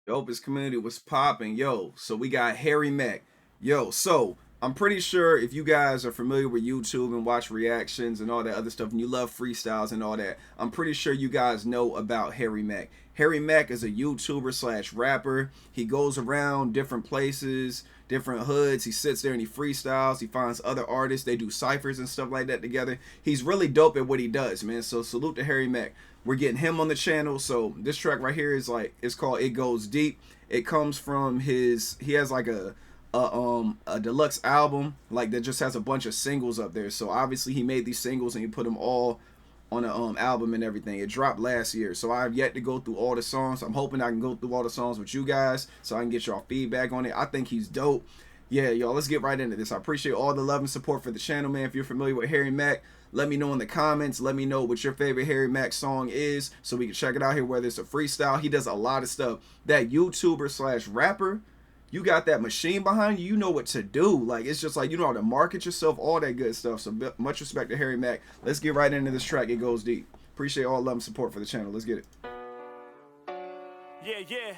The Opus community was popping, yo. So we got Harry Mack, yo. So I'm pretty sure if you guys are familiar with YouTube and watch reactions and all that other stuff, and you love freestyles and all that, I'm pretty sure you guys know about Harry Mack. Harry Mack is a YouTuber slash rapper. He goes around different places, different hoods. He sits there and he freestyles. He finds other artists. They do cyphers and stuff like that together. He's really dope at what he does, man. So salute to Harry Mack. We're getting him on the channel. So this track right here is like, it's called It Goes Deep. It comes from he has like a deluxe album like that just has a bunch of singles up there. So obviously he made these singles and he put them all on an album and everything. It dropped last year, so I have yet to go through all the songs. I'm hoping I can go through all the songs with you guys so I can get y'all feedback on it. I think he's dope. Yeah, y'all, let's get right into this. I appreciate all the love and support for the channel, man. If you're familiar with Harry Mack, let me know in the comments. Let me know what your favorite Harry Mack song is so we can check it out here, whether it's a freestyle. He does a lot of stuff. That YouTuber slash rapper, you got that machine behind you, you know what to do. Like, it's just like, you know how to market yourself, all that good stuff. So much respect to Harry Mack. Let's get right into this track. It Goes Deep. Appreciate all love and support for the channel. Let's get it. Yeah.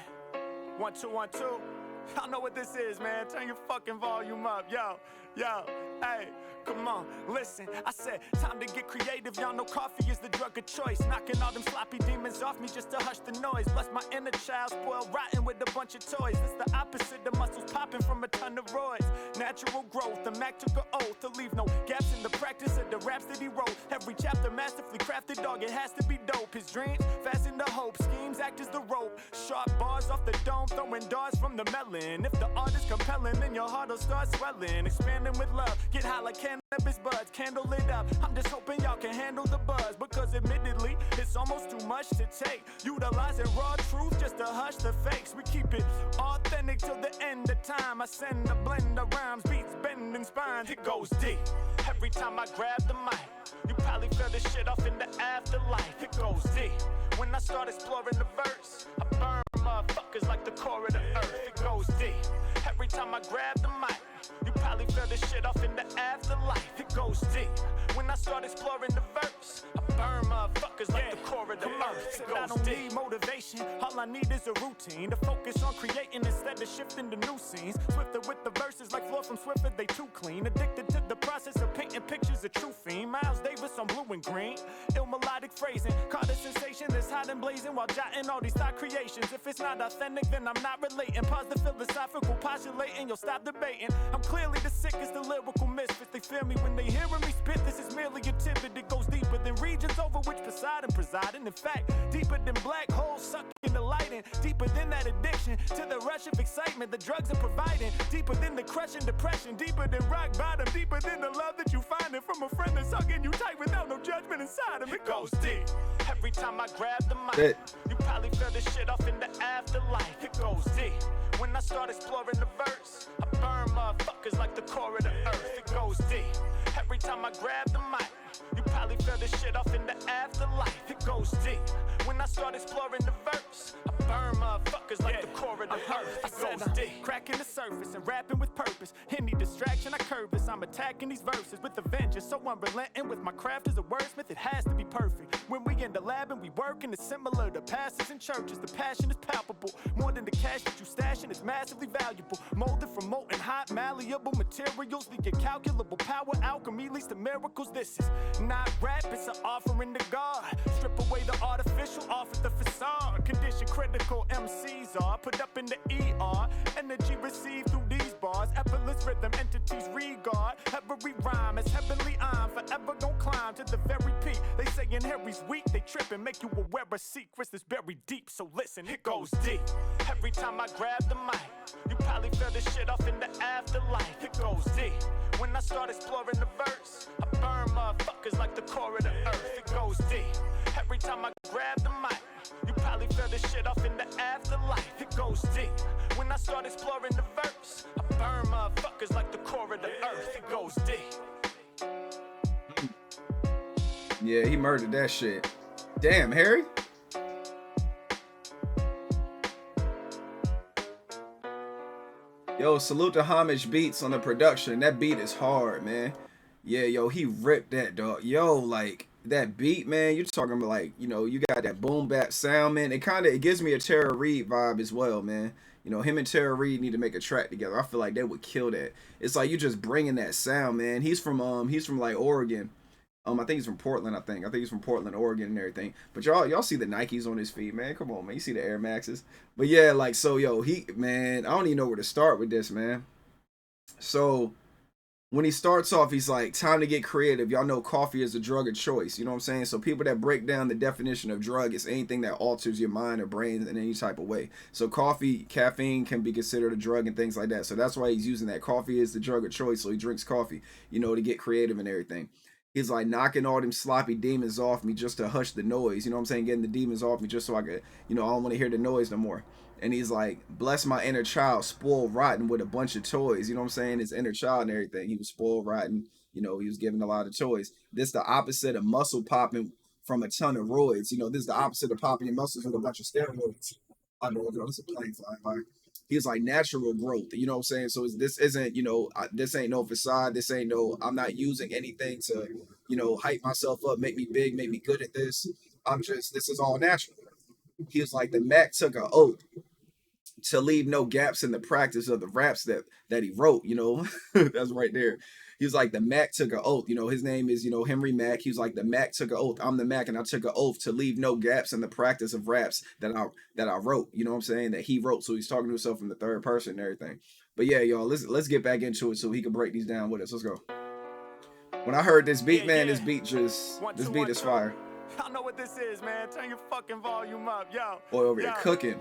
1 2 1 2. Y'all know what this is, man. Turn your fucking volume up. Yo, hey, come on, listen. I said, time to get creative. Y'all know coffee is the drug of choice. Knocking all them sloppy demons off me just to hush the noise. Bless my inner child, spoiled rotten with a bunch of toys. It's the opposite, the muscles popping from a ton of roids. Natural growth, the Mac took an oath to leave no gaps in the practice of the raps that he wrote. Every chapter masterfully crafted, dog, it has to be dope. His dreams, fasten the hope, schemes act as the rope. Sharp bars off the dome, throwing darts from the melon. If the art is compelling, then your heart will start swelling. Expanding with love, get high like cannabis buds. Candle lit up, I'm just hoping y'all can handle the buzz. Because admittedly, it's almost too much to take. Utilizing raw truth just to hush the fakes. We keep it authentic till the end of time. I send a blend of rhymes, beats, bending spines. It goes deep. Every time I grab the mic, you probably feel this shit off in the afterlife. It goes deep. When I start exploring the verse, I burn motherfuckers like the core of the earth. It goes deep. Every time I grab the mic, you probably feel this shit off in the afterlife. It goes deep. When I start exploring the verse, I burn motherfuckers like the core of the earth. It goes I don't need motivation, all I need is a routine to focus on creating instead of shifting to new scenes. Swifter with the verses like floor from Swiffer, they too clean. Addicted to the process of painting pictures of true fiend. Miles Davis on blue and green. Ill melodic phrasing, caught a sensation that's hot and blazing while jotting all these thought creations. If it's not authentic, then I'm not relating. Pause the philosophical postulating, you'll stop debating. I'm clearly the sickest, the lyrical misfits. They feel me when they hearing me spit. This is merely a tidbit that goes deeper than regions over which Poseidon presiding. In fact, deeper than black holes sucking the light in. Deeper than that addiction to the rush of excitement the drugs are providing. Deeper than the crushing depression. Deeper than rock bottom. Deeper than the love that you finding from a friend that's hugging you tight without no judgment inside him. It goes deep. Every time I grab the mic, you probably feel this shit off in the afterlife. It goes deep. When I start exploring the verse, I burn motherfuckers like the core of the earth. It goes deep. Every time I grab the mic, you probably feel this shit off in the afterlife. It goes deep. When I start exploring the verse, I burn motherfuckers like the core of the earth. It goes deep. Cracking the surface and rapping with purpose. Any distraction, I curve this. I'm attacking these verses with a vengeance. So unrelenting with my craft as a wordsmith. It has to be perfect. When we in the lab and we working, it's similar to pastors and churches. The passion is palpable. More than the cash that you stashing is massively valuable. Molded from molten hot, malleable materials. The incalculable power alchemy leads to miracles. This is not rap, it's an offering to God. Strip away the artificial, offer the facade. Condition critical MCs are put up in the ER. Energy received through these bars. Effortless rhythm entities regard. Every rhyme is heavenly. I'm forever gon' climb to the very peak. They saying Harry's weak, they trippin', make you aware of secrets that's buried deep. So listen, it goes deep. Every time I grab the mic, you probably feel this shit off in the afterlife. It goes deep. When I start exploring the verse, I burn motherfuckers like the core of the earth. It goes deep. Every time I grab the mic, you probably feel this shit off in the afterlife. It goes deep. When I start exploring the verse, I burn motherfuckers like the core of the earth. It goes deep. Yeah, he murdered that shit. Damn, Harry. Yo, salute to HomageBeats on the production. That beat is hard, man. Yeah, yo, he ripped that, dog. Yo, like, that beat, man, you're talking about like, you got that boom bap sound, man. It gives me a Tara Reid vibe as well, man. Him and Tara Reid need to make a track together. I feel like they would kill that. It's like you just bringing that sound, man. He's from like Oregon. I think he's from Portland. I think he's from Portland, Oregon, and everything. But y'all see the Nikes on his feet, man. Come on, man. You see the Air Maxes. But yeah, like so, yo, man, I don't even know where to start with this, man. So when he starts off, he's like, time to get creative. Y'all know coffee is a drug of choice. You know what I'm saying? So people that break down the definition of drug is anything that alters your mind or brain in any type of way. So coffee, caffeine can be considered a drug and things like that. So that's why he's using that. Coffee is the drug of choice. So he drinks coffee, to get creative and everything. He's like knocking all them sloppy demons off me just to hush the noise. You know what I'm saying? Getting the demons off me just so I could, I don't want to hear the noise no more. And he's like, bless my inner child, spoiled rotten with a bunch of toys. You know what I'm saying? His inner child and everything. He was spoiled rotten. He was given a lot of toys. This the opposite of muscle popping from a ton of roids. This is the opposite of popping your muscles with a bunch of steroids. I know, this is a plane flying by. He's like natural growth. You know what I'm saying? So this isn't, this ain't no facade. This ain't no, I'm not using anything to, hype myself up, make me big, make me good at this. This is all natural. He was like, the Mack took an oath to leave no gaps in the practice of the raps that he wrote. That's right there. He was like, the Mack took an oath. His name is, Henry Mack. He was like, the Mack took an oath. I'm the Mack, and I took an oath to leave no gaps in the practice of raps that I wrote. You know what I'm saying? That he wrote. So he's talking to himself in the third person and everything. But yeah, y'all, let's get back into it so he can break these down with us. Let's go. When I heard this beat, man, this beat is fire. Y'all know what this is, man. Turn your fucking volume up, yo. Boy over here cooking.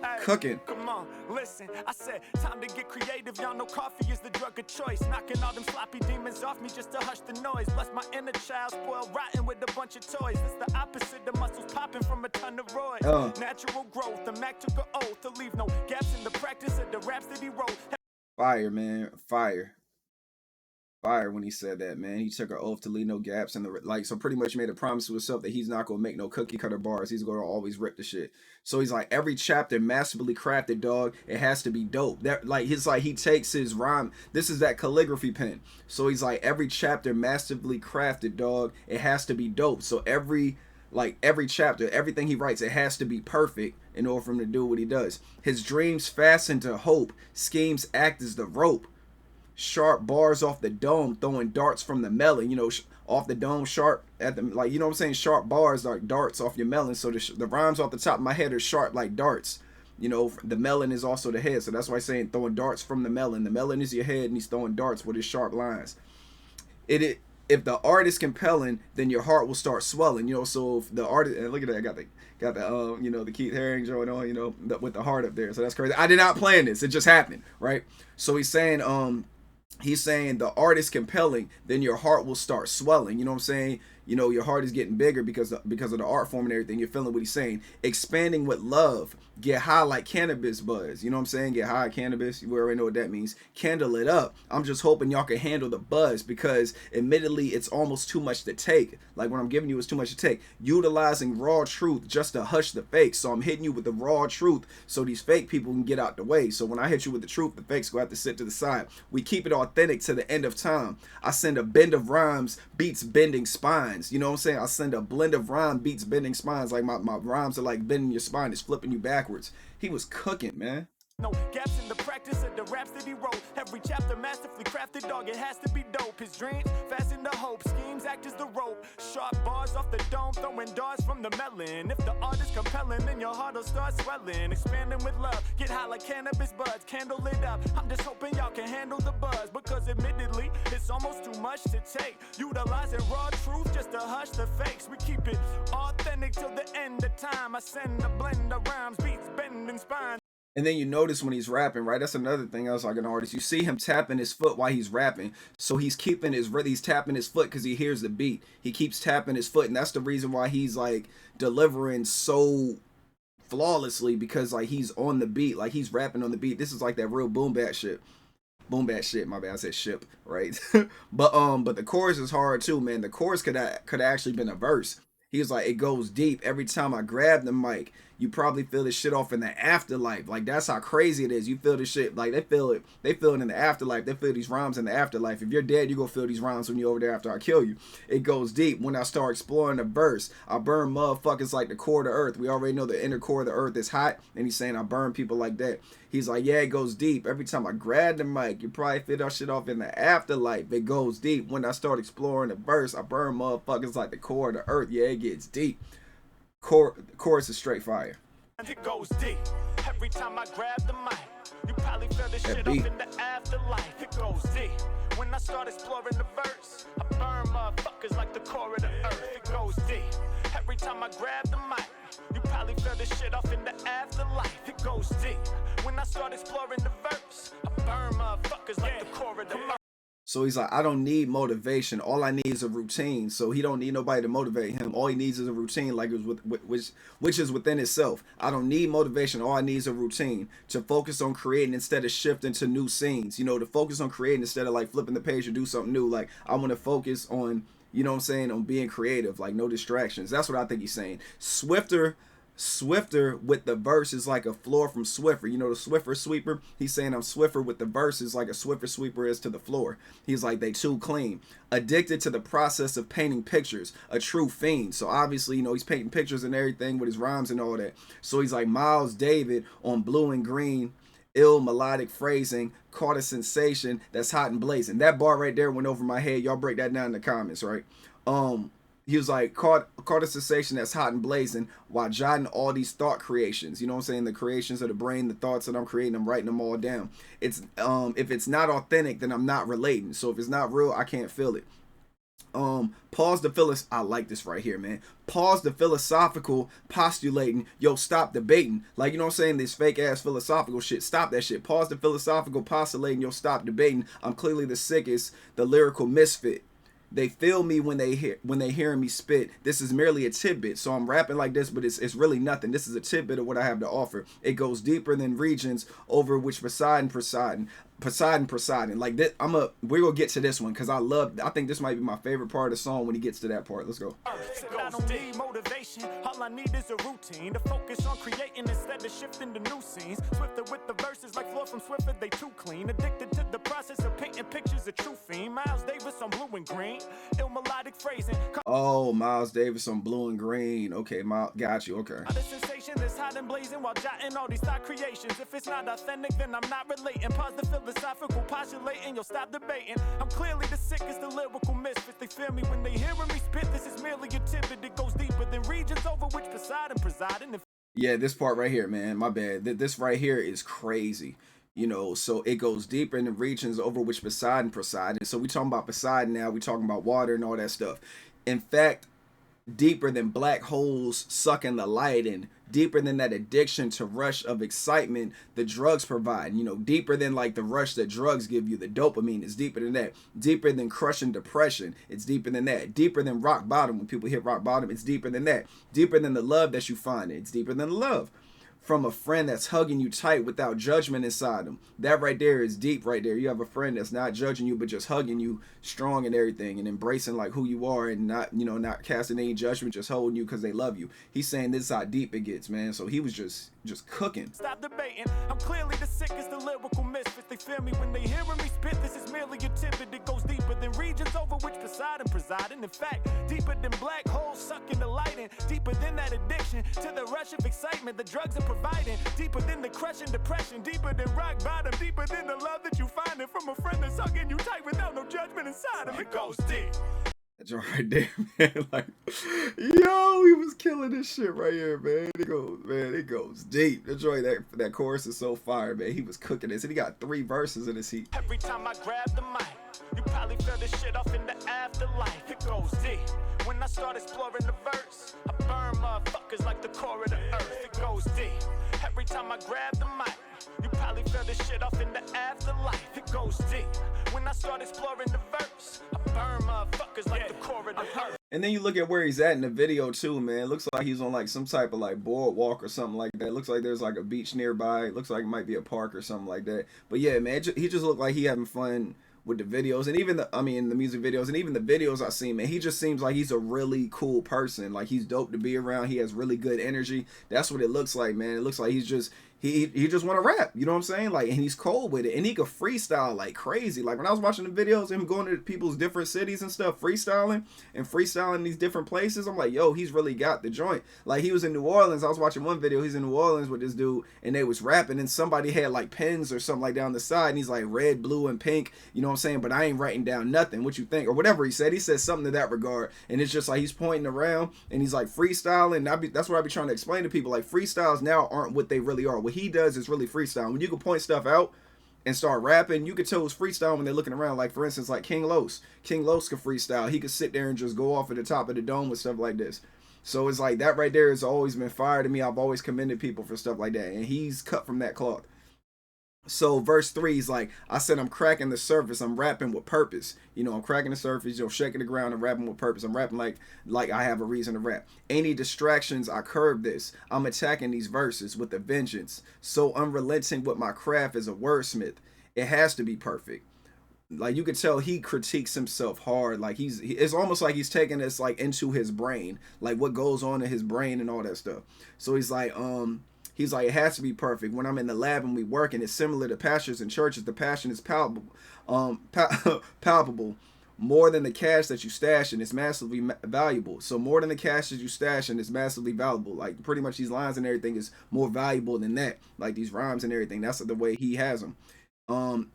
Come on, listen. I said, time to get creative. Y'all know coffee is the drug of choice. Knocking all them sloppy demons off me just to hush the noise. Bless my inner child, spoiled rotten with a bunch of toys. It's the opposite, the muscles popping from a ton of roids. Natural growth. The Mack took an oath to leave no gaps in the practice of the raps that he wrote. Fire, man. Fire when he said that, man. He took an oath to leave no gaps in the so pretty much made a promise to himself that he's not gonna make no cookie cutter bars. He's gonna always rip the shit. So he's like, every chapter masterfully crafted, dog. It has to be dope. That he takes his rhyme. This is that calligraphy pen. So he's like, every chapter masterfully crafted, dog. It has to be dope. So every chapter, everything he writes, it has to be perfect in order for him to do what he does. His dreams fasten to hope. Schemes act as the rope. Sharp bars off the dome, throwing darts from the melon. Off the dome, sharp at the you know what I'm saying. Sharp bars like darts off your melon. So the rhymes off the top of my head are sharp like darts. The melon is also the head, so that's why I'm saying throwing darts from the melon. The melon is your head, and he's throwing darts with his sharp lines. If the art is compelling, then your heart will start swelling. So if the art, and look at that, I got the the Keith Haring joint on, with the heart up there. So that's crazy. I did not plan this; it just happened, right? So he's saying the art is compelling, then your heart will start swelling. You know what I'm saying? Your heart is getting bigger because of the art form and everything. You're feeling what he's saying. Expanding with love. Get high like cannabis buzz. You know what I'm saying? Get high cannabis. You already know what that means. Candle it up. I'm just hoping y'all can handle the buzz because admittedly it's almost too much to take. Like what I'm giving you is too much to take. Utilizing raw truth just to hush the fakes. So I'm hitting you with the raw truth so these fake people can get out the way. So when I hit you with the truth, the fakes go have to sit to the side. We keep it authentic to the end of time. I send a bend of rhymes, beats bending spines. You know what I'm saying? I send a blend of rhyme, beats bending spines. Like my rhymes are like bending your spine. It's flipping you backwards. He was cooking, man. No gaps in the practice of the raps that he wrote. Every chapter masterfully crafted, dog. It has to be dope. His dreams fasten to hope. Schemes act as the rope. Sharp bars off the dome, throwing darts from the melon. If the art is compelling, then your heart will start swelling. Expanding with love. Get high like cannabis buds. Candle it up. I'm just hoping y'all can handle the buzz. Because admittedly, it's almost too much to take. Utilizing raw truth just to hush the fakes. We keep it authentic till the end of time. I send a blend of rhymes, beats bending spines. And then you notice when he's rapping, right? That's another thing else like an artist. You see him tapping his foot while he's rapping. So he's tapping his foot because he hears the beat. He keeps tapping his foot. And that's the reason why he's like delivering so flawlessly because like he's on the beat. Like he's rapping on the beat. This is like that real boom bap shit. Boom bap shit, my bad. I said ship, right? but the chorus is hard too, man. The chorus could have actually been a verse. He was like, it goes deep every time I grab the mic. You probably feel this shit off in the afterlife. Like, that's how crazy it is. You feel this shit, like, they feel it in the afterlife. They feel these rhymes in the afterlife. If you're dead, you gonna feel these rhymes when you're over there after I kill you. It goes deep. When I start exploring the verse, I burn motherfuckers like the core of the earth. We already know the inner core of the earth is hot, and he's saying I burn people like that. He's like, yeah, it goes deep. Every time I grab the mic, you probably feel that shit off in the afterlife. It goes deep. When I start exploring the verse, I burn motherfuckers like the core of the earth. Yeah, it gets deep. Chorus is straight fire. It goes deep. Every time I grab the mic, you probably feel this shit up in the afterlife. It goes deep. When I start exploring the verse, I burn motherfuckers like the core of the earth. It goes deep. Every time I grab the mic, you probably feel this shit off in the afterlife. It goes deep. When I start exploring the verse, I burn motherfuckers like the core of the earth. So he's like, I don't need motivation. All I need is a routine. So he don't need nobody to motivate him. All he needs is a routine, like it was which is within itself. I don't need motivation. All I need is a routine to focus on creating instead of shifting to new scenes. You know, to focus on creating instead of like flipping the page or do something new. Like, I want to focus on, you know what I'm saying, on being creative, like no distractions. That's what I think he's saying. Swifter with the verse is like a floor from Swiffer. You know the Swiffer sweeper? He's saying I'm Swiffer with the verses like a Swiffer sweeper is to the floor. He's like, they too clean. Addicted to the process of painting pictures. A true fiend. So obviously, you know, he's painting pictures and everything with his rhymes and all that. So he's like Miles David on Blue and Green. Ill melodic phrasing, caught a sensation that's hot and blazing. That bar right there went over my head. Y'all break that down in the comments, right? He was like, caught a sensation that's hot and blazing while jotting all these thought creations. You know what I'm saying? The creations of the brain, the thoughts that I'm creating, I'm writing them all down. It's if it's not authentic, then I'm not relating. So if it's not real, I can't feel it. Pause the I like this right here, man. Pause the philosophical postulating. Yo, stop debating. Like, you know what I'm saying? This fake ass philosophical shit. Stop that shit. Pause the philosophical postulating. Yo, stop debating. I'm clearly the sickest, the lyrical misfit. They feel me when they hearing me spit. This is merely a tidbit. So I'm rapping like this, but it's really nothing. This is a tidbit of what I have to offer. It goes deeper than regions over which Poseidon. Like this, we're gonna get to this one because I think this might be my favorite part of the song when he gets to that part. Let's go. I don't need motivation, all I need is a routine to focus on creating instead of shifting to new scenes. Swifter with the verses like floor from Swiffer, they too clean. Addicted to the process of painting pictures, a true fiend. Miles Davis on Blue and Green, ill melodic phrasing. Oh, Miles Davis on Blue and Green. Okay, got you. Okay. The sensation that's hot and blazing while jotting all these thought creations. If it's not authentic, then I'm not relating. Pause the philosophical postulating, you'll stop debating. I'm clearly the sickest, the lyrical misfit. They feel me when they hearing me spit. This is merely a tidbit that goes deeper than regions over which Poseidon presiding. Yeah, this part right here, man, my bad. This right here is crazy. You know, so it goes deeper in the regions over which Poseidon presided. So we talking about Poseidon now. We talking about water and all that stuff. In fact, deeper than black holes sucking the light in, deeper than that addiction to rush of excitement the drugs provide, you know, deeper than like the rush that drugs give you, the dopamine is deeper than that, deeper than crushing depression, it's deeper than that, deeper than rock bottom, when people hit rock bottom, it's deeper than that, deeper than the love that you find, it's deeper than the love from a friend that's hugging you tight without judgment inside them. That right there is deep right there. You have a friend that's not judging you, but just hugging you strong and everything and embracing like who you are and not, you know, not casting any judgment, just holding you because they love you. He's saying this is how deep it gets, man. So he was just cooking. Stop debating. I'm clearly the sickest, the lyrical misfit. They feel me when they hearing me spit. This is merely a tidbit that goes deeper than regions over which Poseidon presiding. In fact, deeper than black holes sucking the light in, deeper than that addiction to the rush of excitement the drugs are providing, deeper than the crushing depression, deeper than rock bottom, deeper than the love that you finding from a friend that's hugging you tight without no judgment inside of it. Goes deep. That's right there, man. Like, yo, he was killing this shit right here, man. It goes deep. That's right. That chorus is so fire, man. He was cooking this, and he got 3 verses in this heat. Every time I grab the mic, you probably feel this shit off in the afterlife. It goes deep. When I start exploring the verse, I burn motherfuckers like the core of the earth. It goes deep. Every time I grab the mic, you probably feel this shit off in the afterlife. It goes deep. When I start exploring the verse, I burn motherfuckers like the core of the earth. And then you look at where he's at in the video too, man. It looks like he's on like some type of like boardwalk or something like that. It looks like there's like a beach nearby. It looks like it might be a park or something like that. But yeah, man, he just looked like he having fun with the videos, and even the music videos, and even the videos I see, man, he just seems like he's a really cool person. Like, he's dope to be around. He has really good energy. That's what it looks like, man. It looks like he's just he just want to rap, you know what I'm saying? Like, and he's cold with it, and he could freestyle like crazy. Like, when I was watching the videos, him going to people's different cities and stuff, freestyling these different places, I'm like, yo, he's really got the joint. Like, he was in New Orleans. I was watching one video. He's in New Orleans with this dude, and they was rapping, and somebody had like pens or something like down the side, and he's like red, blue, and pink, you know what I'm saying? But I ain't writing down nothing. What you think? Or whatever he said. He said something to that regard, and it's just like he's pointing around, and he's like freestyling. That's what I be trying to explain to people. Like, freestyles now aren't what they really are. What he does is really freestyle. When you can point stuff out and start rapping, you can tell it's freestyle when they're looking around. Like, for instance, like King Los could freestyle. He could sit there and just go off at the top of the dome with stuff like this. So it's like that right there has always been fire to me. I've always commended people for stuff like that, and he's cut from that cloth. So verse 3 is like, I said, I'm cracking the surface. I'm rapping with purpose. You know, I'm cracking the surface, shaking the ground and rapping with purpose. I'm rapping like I have a reason to rap. Any distractions, I curb this. I'm attacking these verses with a vengeance. So unrelenting with my craft as a wordsmith. It has to be perfect. Like, you could tell he critiques himself hard. Like, it's almost like he's taking this like into his brain, like what goes on in his brain and all that stuff. So he's like, it has to be perfect. When I'm in the lab and we work, and it's similar to pastors and churches, the passion is palpable. Palpable. More than the cash that you stash, and it's massively valuable. So more than the cash that you stash, and it's massively valuable. Like, pretty much these lines and everything is more valuable than that. Like, these rhymes and everything. That's the way he has them.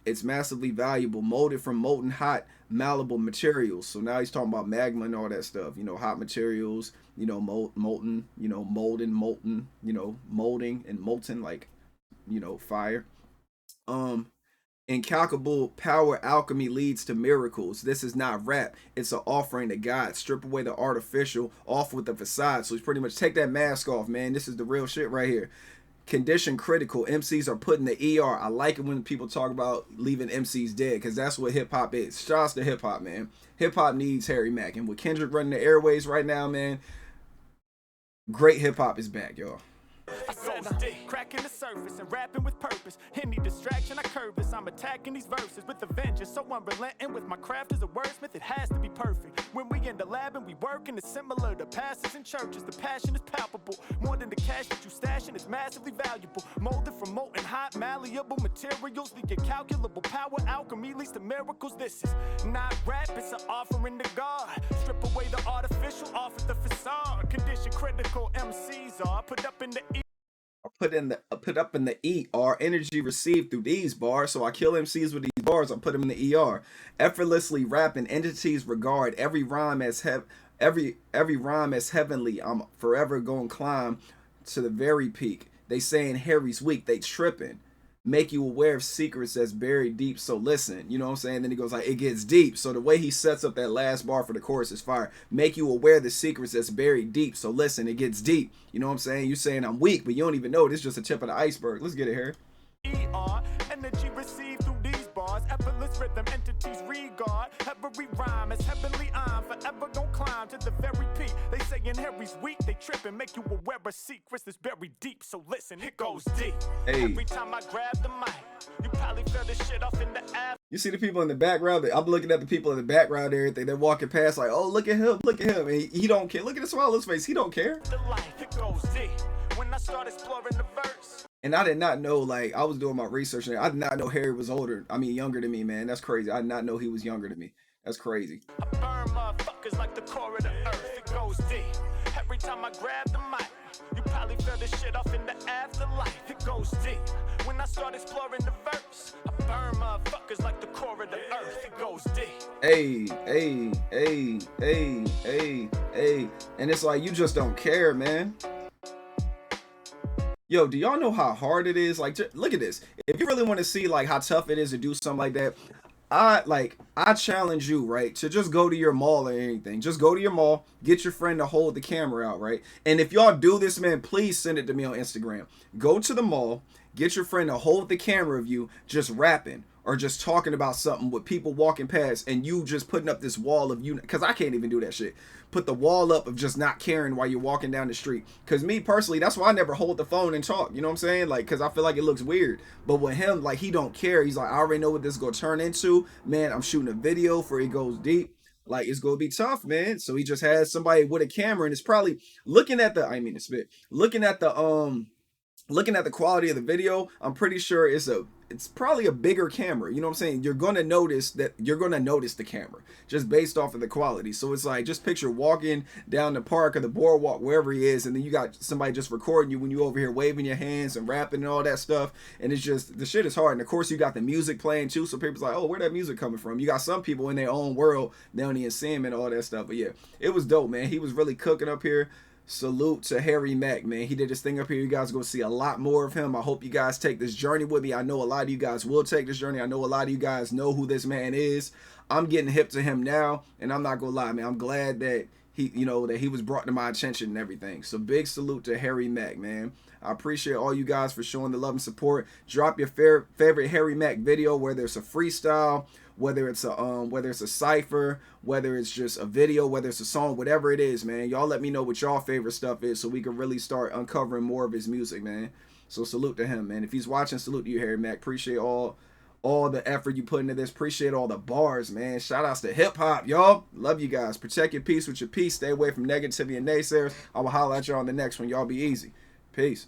It's massively valuable, molded from molten hot, malleable materials. So now he's talking about magma and all that stuff. You know, hot materials. You know, molten. You know, molten. You know, molding and molten, like, you know, fire. Incalculable power alchemy leads to miracles. This is not rap. It's an offering to God. Strip away the artificial, off with the facade. So he's pretty much, take that mask off, man. This is the real shit right here. Condition critical. MCs are put in the ER. I like it when people talk about leaving MCs dead, because that's what hip hop is. Shouts to hip hop, man. Hip hop needs Harry Mack, and with Kendrick running the airways right now, man, great hip hop is back, y'all. I said I'm cracking the surface and rapping with purpose. Any distraction, I curb this. I'm attacking these verses with a vengeance. So unrelenting with my craft as a wordsmith. It has to be perfect. When we in the lab and we working, it's similar to pastors and churches. The passion is palpable. More than the cash that you stashing, it's massively valuable. Molded from molten hot, malleable materials. The incalculable power alchemy leads to miracles. This is not rap, it's an offering to God. Strip away the artificial, off with the facade. Condition critical, MCs are put up in the put up in the ER, energy received through these bars. So I kill MCs with these bars, I put them in the ER. Effortlessly rapping, entities regard every rhyme as every rhyme as heavenly. I'm forever gonna climb to the very peak. They saying Harry's weak, they tripping. Make you aware of secrets that's buried deep, so listen. You know what I'm saying? Then he goes like, it gets deep. So the way he sets up that last bar for the chorus is fire. Make you aware of the secrets that's buried deep, so listen, it gets deep. You know what I'm saying? You saying I'm weak, but you don't even know this is just a tip of the iceberg. Let's get it here. Energy received through these bars, effortless rhythm, entities regard. Every rhyme is heavenly, I'm forever gonna climb to the very peak. They saying Harry's weak, they tripping, make you aware of secrets that's buried deep. So listen, it goes deep. Hey. Every time I grab the mic, you probably feel this shit off in the app. You see the people in the background? I'm looking at the people in the background and everything. They're walking past like, oh, look at him. And he don't care. Look at the smile on his face. He don't care. The life, it goes deep. When I start exploring the verse. And I did not know, like, I was doing my research and I did not know Harry was younger than me, man. That's crazy. I did not know he was younger than me. That's crazy. I burn motherfuckers like the core of the earth. It goes deep. Every time I grab the mic, you probably feel this shit off in the afterlife. It goes deep. When I start exploring the verse, I burn motherfuckers like the core of the earth. It goes deep. Hey. And it's like, you just don't care, man. Yo, do y'all know how hard it is? Like, look at this. If you really want to see like how tough it is to do something like that, I challenge you, right, to just go to your mall or anything. Just go to your mall, get your friend to hold the camera out, right? And if y'all do this, man, please send it to me on Instagram. Go to the mall, get your friend to hold the camera of you just rapping or just talking about something with people walking past, and you just putting up this wall of you, because I can't even do that shit. Put the wall up of just not caring while you're walking down the street. Because me personally, that's why I never hold the phone and talk. You know what I'm saying? Like, because I feel like it looks weird. But with him, like, he don't care. He's like, I already know what this is gonna turn into. Man, I'm shooting a video for it goes deep. Like, it's gonna be tough, man. So he just has somebody with a camera, and it's probably looking at the, I mean, it's spit, looking at the quality of the video, I'm pretty sure it's probably a bigger camera. You know what I'm saying? You're gonna notice the camera just based off of the quality. So it's like, just picture walking down the park or the boardwalk, wherever he is, and then you got somebody just recording you when you over here waving your hands and rapping and all that stuff. And it's just, the shit is hard. And of course you got the music playing too, so people's like, oh, where that music coming from? You got some people in their own world, they don't even see him and all that stuff. But yeah, it was dope, man. He was really cooking up here. Salute to Harry Mack, man. He did his thing up here. You guys are going to see a lot more of him. I hope you guys take this journey with me. I know a lot of you guys will take this journey. I know a lot of you guys know who this man is. I'm getting hip to him now, and I'm not going to lie, man. I'm glad that he was brought to my attention and everything. So big salute to Harry Mack, man. I appreciate all you guys for showing the love and support. Drop your favorite Harry Mack video, whether it's a freestyle, whether it's a cypher, whether it's just a video, whether it's a song, whatever it is, man. Y'all let me know what y'all favorite stuff is so we can really start uncovering more of his music, man. So salute to him, man. If he's watching, salute to you, Harry Mack. Appreciate all the effort you put into this. Appreciate all the bars, man. Shout outs to hip hop, y'all. Love you guys. Protect your peace with your peace. Stay away from negativity and naysayers. I will holler at y'all on the next one. Y'all be easy. Peace.